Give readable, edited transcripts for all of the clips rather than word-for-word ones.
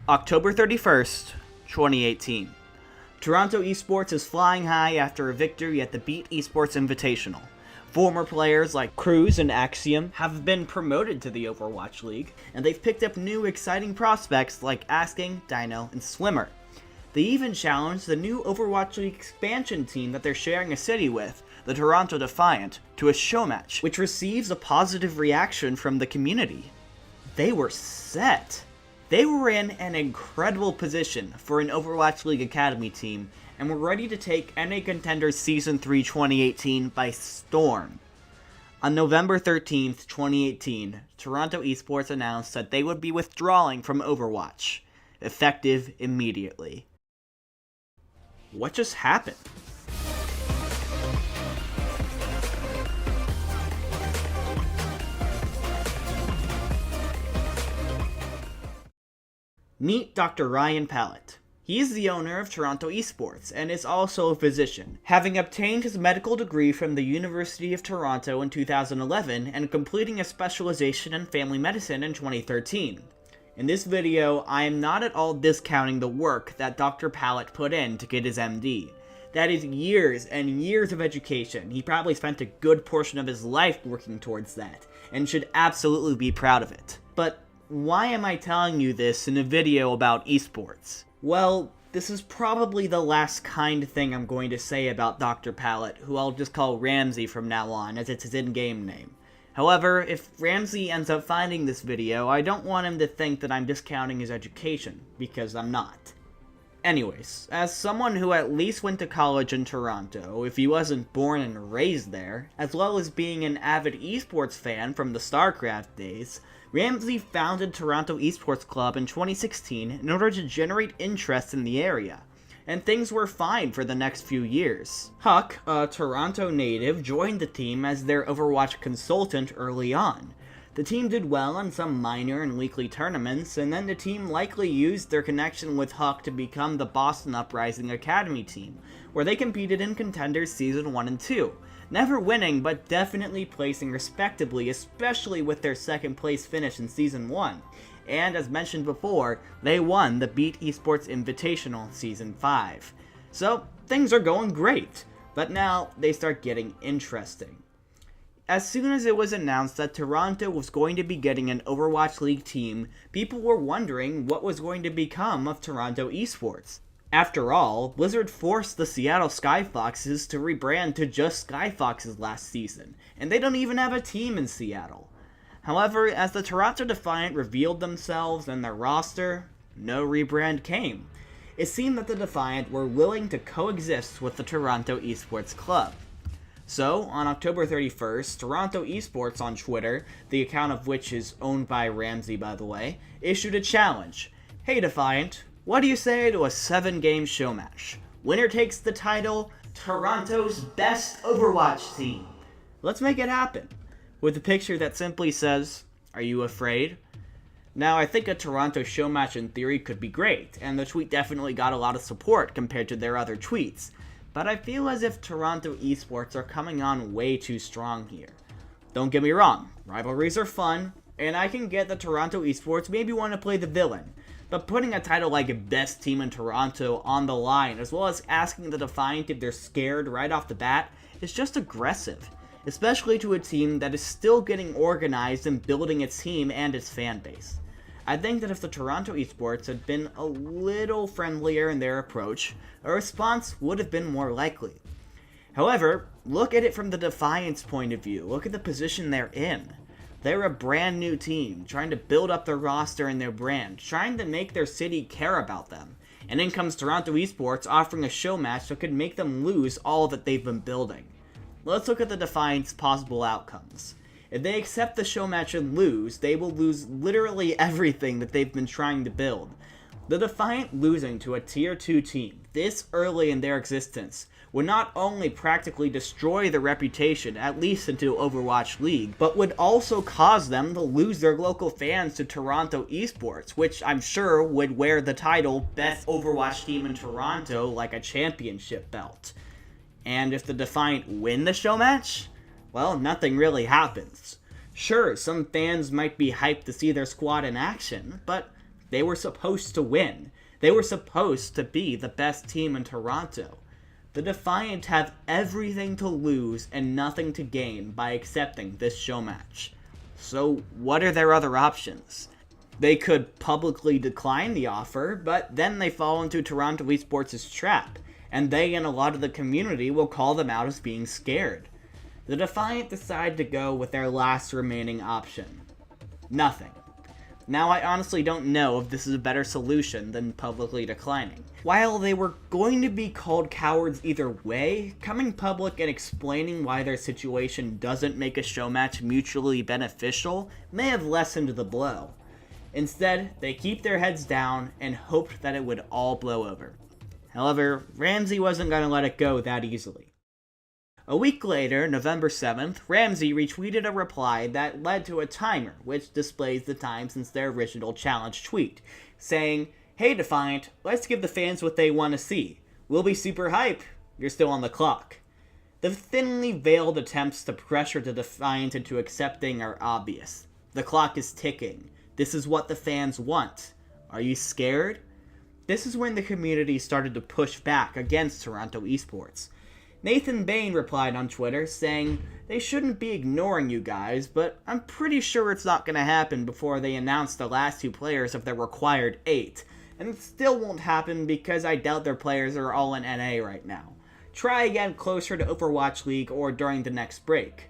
October 31st, 2018. Toronto Esports is flying high after a victory at the Beat Esports Invitational. Former players like Cruz and Axiom have been promoted to the Overwatch League, and they've picked up new exciting prospects like Asking, Dino, and Swimmer. They even challenged the new Overwatch League expansion team that they're sharing a city with, the Toronto Defiant, to a show match, which receives a positive reaction from the community. They were set. They were in an incredible position for an Overwatch League Academy team, and were ready to take NA Contenders Season 3 2018 by storm. On November 13th, 2018, Toronto Esports announced that they would be withdrawing from Overwatch, effective immediately. What just happened? Meet Dr. Ryan Pallett. He is the owner of Toronto Esports and is also a physician, having obtained his medical degree from the University of Toronto in 2011 and completing a specialization in family medicine in 2013. In this video, I am not at all discounting the work that Dr. Pallett put in to get his MD. That is years and years of education. He probably spent a good portion of his life working towards that, and should absolutely be proud of it. But why am I telling you this in a video about esports? Well, this is probably the last kind thing I'm going to say about Dr. Pallett, who I'll just call Ramsey from now on, as it's his in-game name. However, if Ramsey ends up finding this video, I don't want him to think that I'm discounting his education, because I'm not. Anyways, as someone who at least went to college in Toronto, if he wasn't born and raised there, as well as being an avid esports fan from the StarCraft days, Ramsey founded Toronto Esports Club in 2016 in order to generate interest in the area, and things were fine for the next few years. Huck, a Toronto native, joined the team as their Overwatch consultant early on. The team did well in some minor and weekly tournaments, and then the team likely used their connection with Huck to become the Boston Uprising Academy team, where they competed in Contenders Season 1 and 2, never winning but definitely placing respectably, especially with their second place finish in Season 1. And as mentioned before, they won the Beat Esports Invitational Season 5. So things are going great, but now they start getting interesting. As soon as it was announced that Toronto was going to be getting an Overwatch League team, people were wondering what was going to become of Toronto Esports. After all, Blizzard forced the Seattle Skyfoxes to rebrand to just Skyfoxes last season, and they don't even have a team in Seattle. However, as the Toronto Defiant revealed themselves and their roster, no rebrand came. It seemed that the Defiant were willing to coexist with the Toronto Esports Club. So, on October 31st, Toronto Esports on Twitter, the account of which is owned by Ramsey by the way, issued a challenge. Hey Defiant, what do you say to a 7-game show match? Winner takes the title, Toronto's best Overwatch team. Let's make it happen. With a picture that simply says, are you afraid? Now, I think a Toronto show match in theory could be great, and the tweet definitely got a lot of support compared to their other tweets. But I feel as if Toronto Esports are coming on way too strong here. Don't get me wrong, rivalries are fun, and I can get that Toronto Esports maybe want to play the villain, but putting a title like Best Team in Toronto on the line, as well as asking the Defiant if they're scared right off the bat, is just aggressive, especially to a team that is still getting organized and building its team and its fan base. I think that if the Toronto Esports had been a little friendlier in their approach, a response would have been more likely. However, look at it from the Defiant's point of view. Look at the position they're in. They're a brand new team, trying to build up their roster and their brand, trying to make their city care about them. And in comes Toronto Esports offering a show match that could make them lose all that they've been building. Let's look at the Defiant's possible outcomes. If they accept the show match and lose, they will lose literally everything that they've been trying to build. The Defiant losing to a Tier 2 team this early in their existence would not only practically destroy their reputation, at least into Overwatch League, but would also cause them to lose their local fans to Toronto Esports, which I'm sure would wear the title Best Overwatch Team in Toronto like a championship belt. And if the Defiant win the show match, well, nothing really happens. Sure, some fans might be hyped to see their squad in action, but They were supposed to win. They were supposed to be the best team in Toronto. The Defiant have everything to lose and nothing to gain by accepting this show match. So what are their other options? They could publicly decline the offer, but then they fall into Toronto Esports' trap, and they and a lot of the community will call them out as being scared. The Defiant decide to go with their last remaining option. Nothing. Now, I honestly don't know if this is a better solution than publicly declining. While they were going to be called cowards either way, coming public and explaining why their situation doesn't make a show match mutually beneficial may have lessened the blow. Instead, they keep their heads down and hoped that it would all blow over. However, Ramsey wasn't going to let it go that easily. A week later, November 7th, Ramsey retweeted a reply that led to a timer, which displays the time since their original challenge tweet, saying, "Hey Defiant, let's give the fans what they want to see. We'll be super hype. You're still on the clock." The thinly veiled attempts to pressure the Defiant into accepting are obvious. The clock is ticking. This is what the fans want. Are you scared? This is when the community started to push back against Toronto Esports. Nathan Bain replied on Twitter saying, "They shouldn't be ignoring you guys, but I'm pretty sure it's not going to happen before they announce the last 2 players of their required 8. And it still won't happen because I doubt their players are all in NA right now. Try again closer to Overwatch League or during the next break."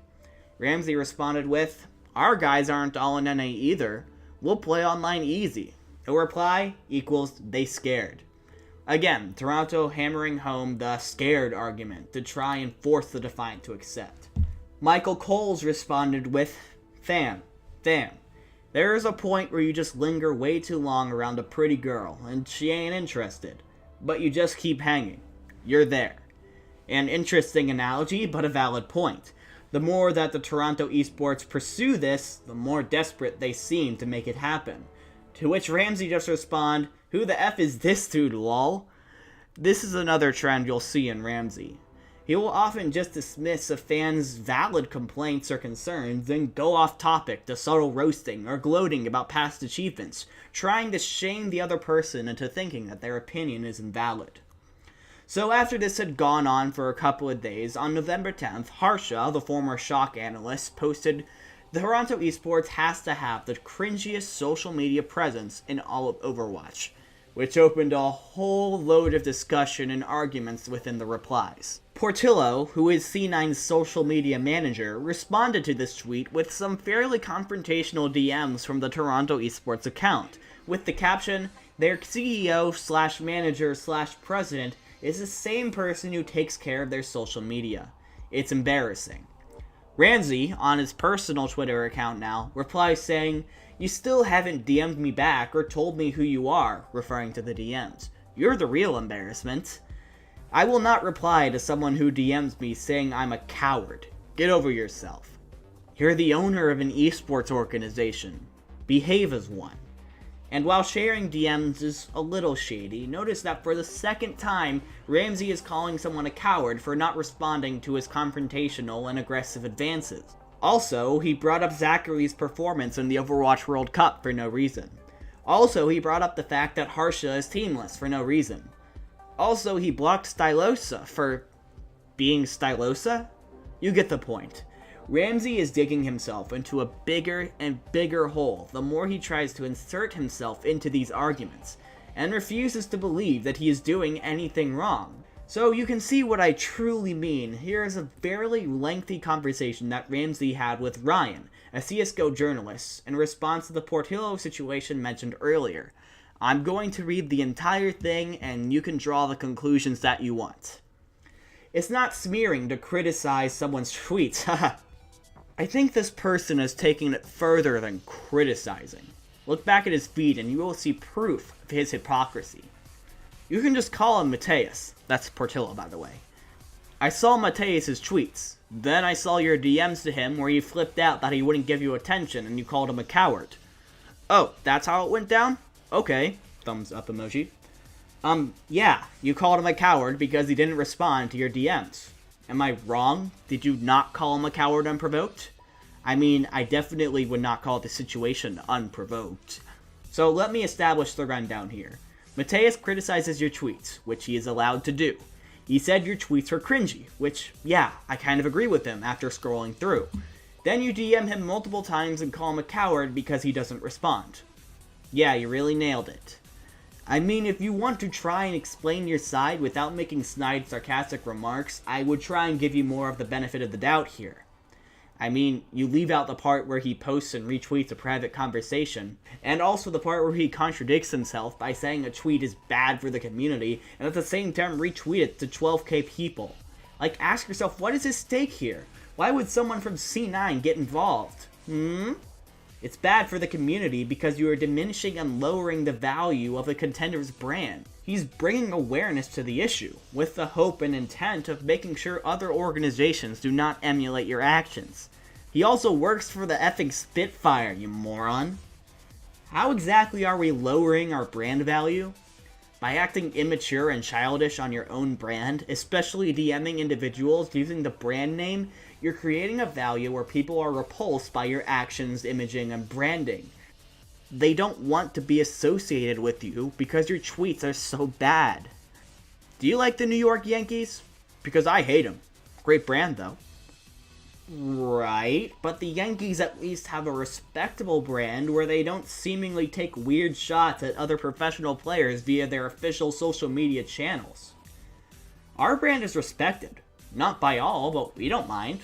Ramsey responded with, "Our guys aren't all in NA either. We'll play online easy." A reply equals they scared. Again, Toronto hammering home the scared argument to try and force the Defiant to accept. Michael Coles responded with, Fam, there is a point where you just linger way too long around a pretty girl and she ain't interested, but you just keep hanging. You're there." An interesting analogy, but a valid point. The more that the Toronto Esports pursue this, the more desperate they seem to make it happen. To which Ramsey just respond, "Who the F is this dude, lol?" This is another trend you'll see in Ramsey. He will often just dismiss a fan's valid complaints or concerns and go off topic to subtle roasting or gloating about past achievements, trying to shame the other person into thinking that their opinion is invalid. So after this had gone on for a couple of days, on November 10th, Harsha, the former Shock analyst, posted, "Toronto Esports has to have the cringiest social media presence in all of Overwatch," which opened a whole load of discussion and arguments within the replies. Portillo, who is C9's social media manager, responded to this tweet with some fairly confrontational DMs from the Toronto Esports account, with the caption, "Their CEO/manager/president is the same person who takes care of their social media. It's embarrassing." Ramsey, on his personal Twitter account now, replies saying, "You still haven't DM'd me back or told me who you are," referring to the DMs. "You're the real embarrassment." I will not reply to someone who DMs me saying I'm a coward. Get over yourself. You're the owner of an esports organization. Behave as one. And while sharing DMs is a little shady, notice that for the second time, Ramsey is calling someone a coward for not responding to his confrontational and aggressive advances. Also, he brought up Zachary's performance in the Overwatch World Cup for no reason. Also, he brought up the fact that Harsha is teamless for no reason. Also, he blocked Stylosa for being Stylosa? You get the point. Ramsey is digging himself into a bigger and bigger hole the more he tries to insert himself into these arguments, and refuses to believe that he is doing anything wrong. So you can see what I truly mean. Here is a fairly lengthy conversation that Ramsey had with Ryan, a CSGO journalist, in response to the Portillo situation mentioned earlier. I'm going to read the entire thing, and you can draw the conclusions that you want. It's not smearing to criticize someone's tweets, haha. I think this person is taking it further than criticizing. Look back at his feed and you will see proof of his hypocrisy. You can just call him Mateus. That's Portillo, by the way. I saw Mateus's tweets. Then I saw your DMs to him where you flipped out that he wouldn't give you attention and you called him a coward. Oh, that's how it went down? Okay. Thumbs up emoji. Yeah, you called him a coward because he didn't respond to your DMs. Am I wrong? Did you not call him a coward unprovoked? I mean, I definitely would not call the situation unprovoked. So let me establish the rundown here. Mateus criticizes your tweets, which he is allowed to do. He said your tweets were cringy, which, yeah, I kind of agree with him after scrolling through. Then you DM him multiple times and call him a coward because he doesn't respond. Yeah, you really nailed it. I mean, if you want to try and explain your side without making snide, sarcastic remarks, I would try and give you more of the benefit of the doubt here. I mean, you leave out the part where he posts and retweets a private conversation, and also the part where he contradicts himself by saying a tweet is bad for the community, and at the same time retweet it to 12k people. Like, ask yourself, what is his stake here? Why would someone from C9 get involved? It's bad for the community because you are diminishing and lowering the value of the contender's brand. He's bringing awareness to the issue, with the hope and intent of making sure other organizations do not emulate your actions. He also works for the effing Spitfire, you moron. How exactly are we lowering our brand value? By acting immature and childish on your own brand, especially DMing individuals using the brand name, you're creating a value where people are repulsed by your actions, imaging, and branding. They don't want to be associated with you because your tweets are so bad. Do you like the New York Yankees? Because I hate them. Great brand, though. Right, but the Yankees at least have a respectable brand where they don't seemingly take weird shots at other professional players via their official social media channels. Our brand is respected. Not by all, but we don't mind.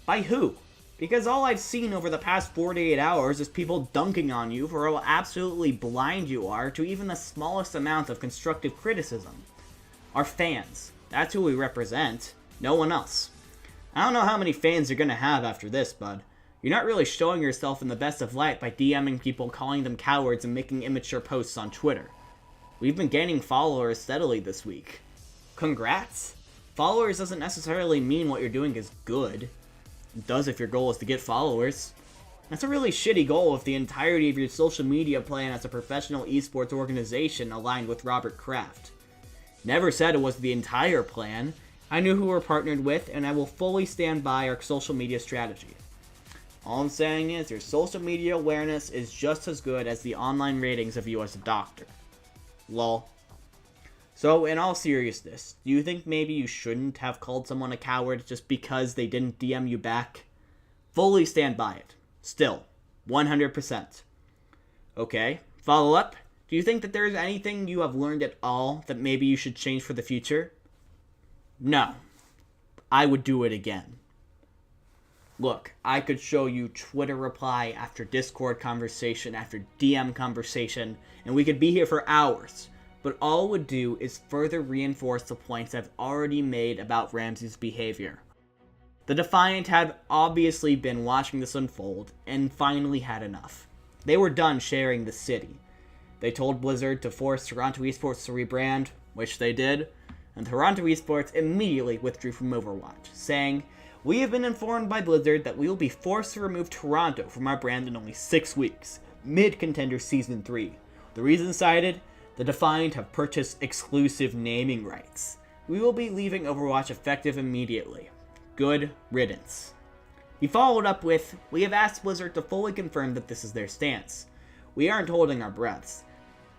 By who? Because all I've seen over the past 48 hours is people dunking on you for how absolutely blind you are to even the smallest amount of constructive criticism. Our fans. That's who we represent. No one else. I don't know how many fans you're gonna have after this, bud. You're not really showing yourself in the best of light by DMing people, calling them cowards, and making immature posts on Twitter. We've been gaining followers steadily this week. Congrats! Followers doesn't necessarily mean what you're doing is good. It does if your goal is to get followers. That's a really shitty goal if the entirety of your social media plan as a professional esports organization aligned with Robert Kraft. Never said it was the entire plan. I knew who we're partnered with, and I will fully stand by our social media strategy. All I'm saying is your social media awareness is just as good as the online ratings of you as a doctor. Lol. So, in all seriousness, do you think maybe you shouldn't have called someone a coward just because they didn't DM you back? Fully stand by it. Still, 100%. Okay, follow up. Do you think that there is anything you have learned at all that maybe you should change for the future? No. I would do it again. Look, I could show you Twitter reply after Discord conversation after DM conversation, and we could be here for hours. But all it would do is further reinforce the points I've already made about Ramsey's behavior. The Defiant had obviously been watching this unfold, and finally had enough. They were done sharing the city. They told Blizzard to force Toronto Esports to rebrand, which they did, and Toronto Esports immediately withdrew from Overwatch, saying, "We have been informed by Blizzard that we will be forced to remove Toronto from our brand in only 6 weeks, mid-Contender Season 3. The reason cited? The Defiant have purchased exclusive naming rights. We will be leaving Overwatch effective immediately. Good riddance." He followed up with, "We have asked Blizzard to fully confirm that this is their stance. We aren't holding our breaths.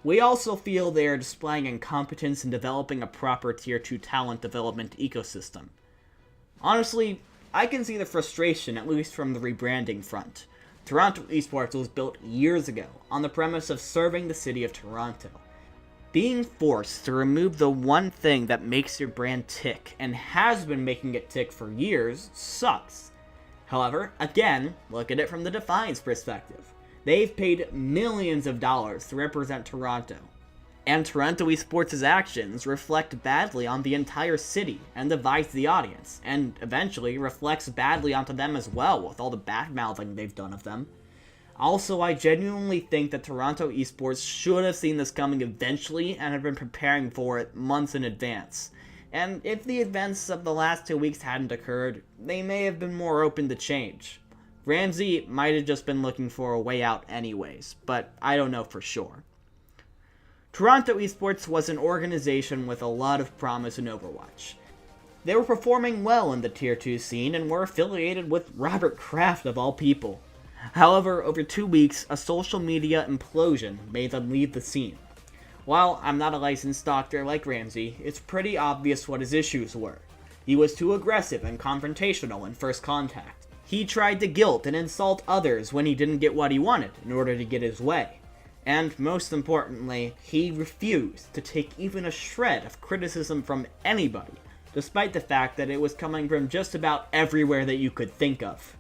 We also feel they are displaying incompetence in developing a proper Tier 2 talent development ecosystem." Honestly, I can see the frustration, at least from the rebranding front. Toronto Esports was built years ago on the premise of serving the city of Toronto. Being forced to remove the one thing that makes your brand tick, and has been making it tick for years, sucks. However, again, look at it from the Defiant's perspective. They've paid millions of dollars to represent Toronto. And Toronto Esports' actions reflect badly on the entire city and divides the audience, and eventually reflects badly onto them as well with all the bad-mouthing they've done of them. Also, I genuinely think that Toronto Esports should have seen this coming eventually and have been preparing for it months in advance. And if the events of the last 2 weeks hadn't occurred, they may have been more open to change. Ramsey might have just been looking for a way out anyways, but I don't know for sure. Toronto Esports was an organization with a lot of promise in Overwatch. They were performing well in the Tier 2 scene and were affiliated with Robert Kraft of all people. However, over 2 weeks, a social media implosion made them leave the scene. While I'm not a licensed doctor like Ramsey, it's pretty obvious what his issues were. He was too aggressive and confrontational in first contact. He tried to guilt and insult others when he didn't get what he wanted in order to get his way. And most importantly, he refused to take even a shred of criticism from anybody, despite the fact that it was coming from just about everywhere that you could think of.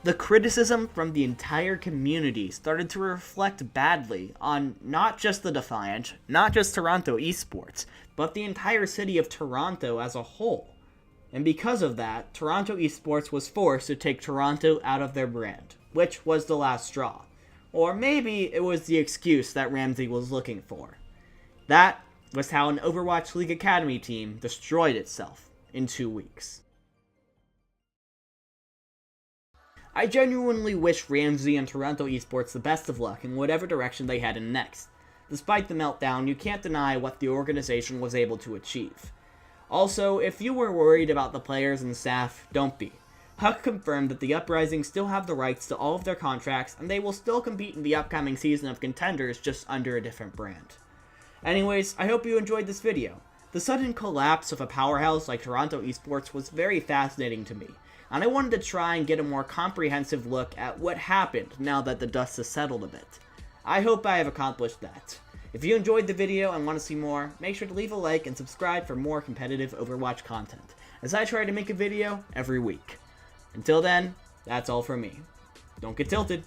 The criticism from the entire community started to reflect badly on not just the Defiant, not just Toronto Esports, but the entire city of Toronto as a whole. And because of that, Toronto Esports was forced to take Toronto out of their brand, which was the last straw. Or maybe it was the excuse that Ramsey was looking for. That was how an Overwatch League Academy team destroyed itself in 2 weeks. I genuinely wish Ramsey and Toronto Esports the best of luck in whatever direction they head in next. Despite the meltdown, you can't deny what the organization was able to achieve. Also, if you were worried about the players and staff, don't be. Huck confirmed that the Uprising still have the rights to all of their contracts, and they will still compete in the upcoming season of Contenders, just under a different brand. Anyways, I hope you enjoyed this video. The sudden collapse of a powerhouse like Toronto Esports was very fascinating to me, and I wanted to try and get a more comprehensive look at what happened now that the dust has settled a bit. I hope I have accomplished that. If you enjoyed the video and want to see more, make sure to leave a like and subscribe for more competitive Overwatch content, as I try to make a video every week. Until then, that's all from me. Don't get tilted.